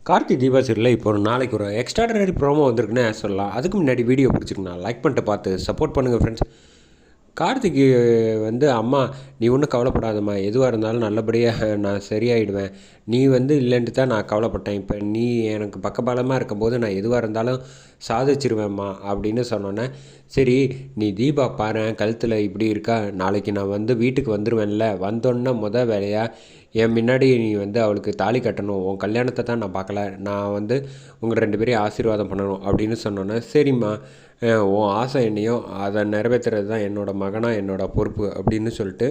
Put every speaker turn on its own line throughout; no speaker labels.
கார்த்தி தீபா சீரியலில் இப்போ ஒரு நாளைக்கு ஒரு எக்ஸ்ட்ராடனரி ப்ரோமோ வந்திருக்குன்னு சொல்லலாம். அதுக்கு முன்னாடி வீடியோ பிடிச்சிருக்குண்ணா லைக் பண்ணிட்டு பார்த்து சப்போர்ட் பண்ணுங்கள் ஃப்ரெண்ட்ஸ். கார்த்திக்கு வந்து அம்மா நீ ஒன்றும் கவலைப்படாதம்மா, எதுவாக இருந்தாலும் நல்லபடியாக நான் சரியாயிடுவேன். நீ வந்து இல்லைன்ட்டு தான் நான் கவலைப்பட்டேன். இப்போ நீ எனக்கு பக்கபலமாக இருக்கும்போது நான் எதுவாக இருந்தாலும் சாதிச்சிருவேம்மா அப்படின்னு சொன்னோன்னே, சரி நீ தீபா பாரேன் கழுத்தில் இப்படி இருக்கா, நாளைக்கு நான் வந்து வீட்டுக்கு வந்துடுவேன்ல, வந்தோன்னே வேலையாக என் முன்னாடி நீ வந்து அவளுக்கு தாலி கட்டணும், உன் கல்யாணத்தை தான் நான் பார்க்கல, நான் வந்து உங்கள் 2 பேரையும் ஆசீர்வாதம் பண்ணணும் அப்படின்னு சொன்னோன்னே, சரிம்மா உன் ஆசை என்னையோ அதை நிறைவேற்றுறது தான் என்னோடய மகனாக என்னோடய பொறுப்பு அப்படின்னு சொல்லிட்டு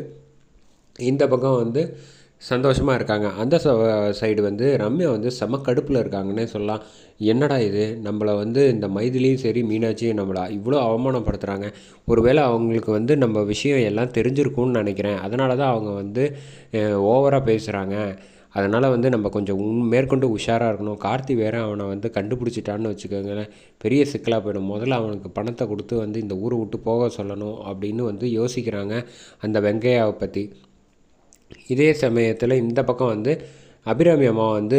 இந்த பக்கம் வந்து சந்தோஷமாக இருக்காங்க. அந்த சைடு வந்து ரம்யா வந்து செம கடுப்பில் இருக்காங்கன்னே சொல்லலாம். என்னடா இது, நம்மளை வந்து இந்த மைதிலியும் சரி மீனாட்சியும் நம்மளை இவ்வளோ அவமானப்படுத்துகிறாங்க. ஒருவேளை அவங்களுக்கு வந்து நம்ம விஷயம் எல்லாம் தெரிஞ்சிருக்கும்னு நினைக்கிறேன். அதனால தான் அவங்க வந்து ஓவராக பேசுகிறாங்க. அதனால் வந்து நம்ம கொஞ்சம் மேற்கொண்டு உஷாராக இருக்கணும். கார்த்தி வேறு அவனை வந்து கண்டுபிடிச்சிட்டான்னு வச்சுக்கோங்களேன், பெரிய சிக்கலாக போயிடும். முதல்ல அவனுக்கு பணத்தை கொடுத்து வந்து இந்த ஊரை விட்டு போக சொல்லணும் அப்படின்னு வந்து யோசிக்கிறாங்க அந்த வெங்கையாவை பற்றி. இதே சமயத்தில் இந்த பக்கம் வந்து அபிராமி அம்மா வந்து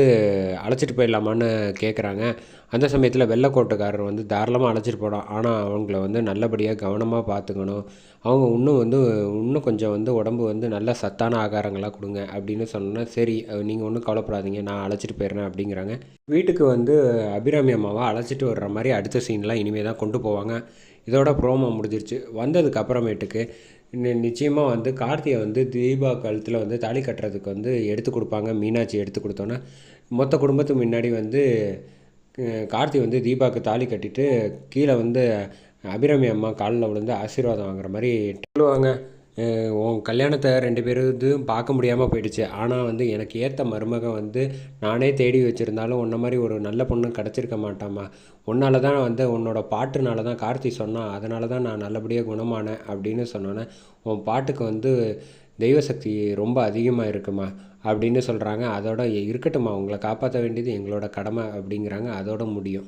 அழைச்சிட்டு போயிடலாமான்னு கேட்குறாங்க. அந்த சமயத்தில் வெள்ளைக்கோட்டுக்காரர் வந்து தாராளமாக அழைச்சிட்டு போகலாம், ஆனால் அவங்கள வந்து நல்லபடியாக கவனமாக பார்த்துக்கணும். அவங்க இன்னும் கொஞ்சம் வந்து உடம்பு வந்து நல்ல சத்தான ஆகாரங்களாக கொடுங்க அப்படின்னு சொன்னோன்னா, சரி நீங்கள் ஒன்றும் கவலைப்படாதீங்க, நான் அழைச்சிட்டு போயிடுறேன் அப்படிங்கிறாங்க. வீட்டுக்கு வந்து அபிராமி அம்மாவை அழைச்சிட்டு வர்ற மாதிரி அடுத்த சீன்லாம் இனிமேல் தான் கொண்டு போவாங்க. இதோட ப்ரோமோ முடிஞ்சிருச்சு. வந்ததுக்கு அப்புறமேட்டுக்கு நிச்சயமாக வந்து கார்த்தியை வந்து தீபா கழுத்தில் வந்து தாலி கட்டுறதுக்கு வந்து எடுத்து கொடுப்பாங்க. மீனாட்சி எடுத்து கொடுத்தோன்னே மொத்த குடும்பத்துக்கு முன்னாடி வந்து கார்த்தி வந்து தீபாவுக்கு தாலி கட்டிட்டு கீழே வந்து அபிராமி அம்மா காலில் விழுந்து ஆசீர்வாதம் வாங்குற மாதிரி சொல்லுவாங்க. உன் கல்யாணத்தை 2 பேரும் பார்க்க முடியாமல் போயிடுச்சு, ஆனால் வந்து எனக்கு ஏற்ற மருமகன் வந்து நானே தேடி வச்சுருந்தாலும் உன்ன மாதிரி ஒரு நல்ல பொண்ணு கிடச்சிருக்க மாட்டாம்மா. உன்னால தான் வந்து உன்னோட பாட்டுனால தான் கார்த்தி சொன்னான், அதனால தான் நான் நல்லபடியாக குணமானேன் அப்படின்னு சொன்னோன்னே, உன் பாட்டுக்கு வந்து தெய்வசக்தி ரொம்ப அதிகமாக இருக்குமா அப்படின்னு சொல்கிறாங்க. அதோட இருக்கட்டும்மா, உங்களை காப்பாற்ற வேண்டியது எங்களோட கடமை அப்படிங்கிறாங்க. அதோட முடியும்.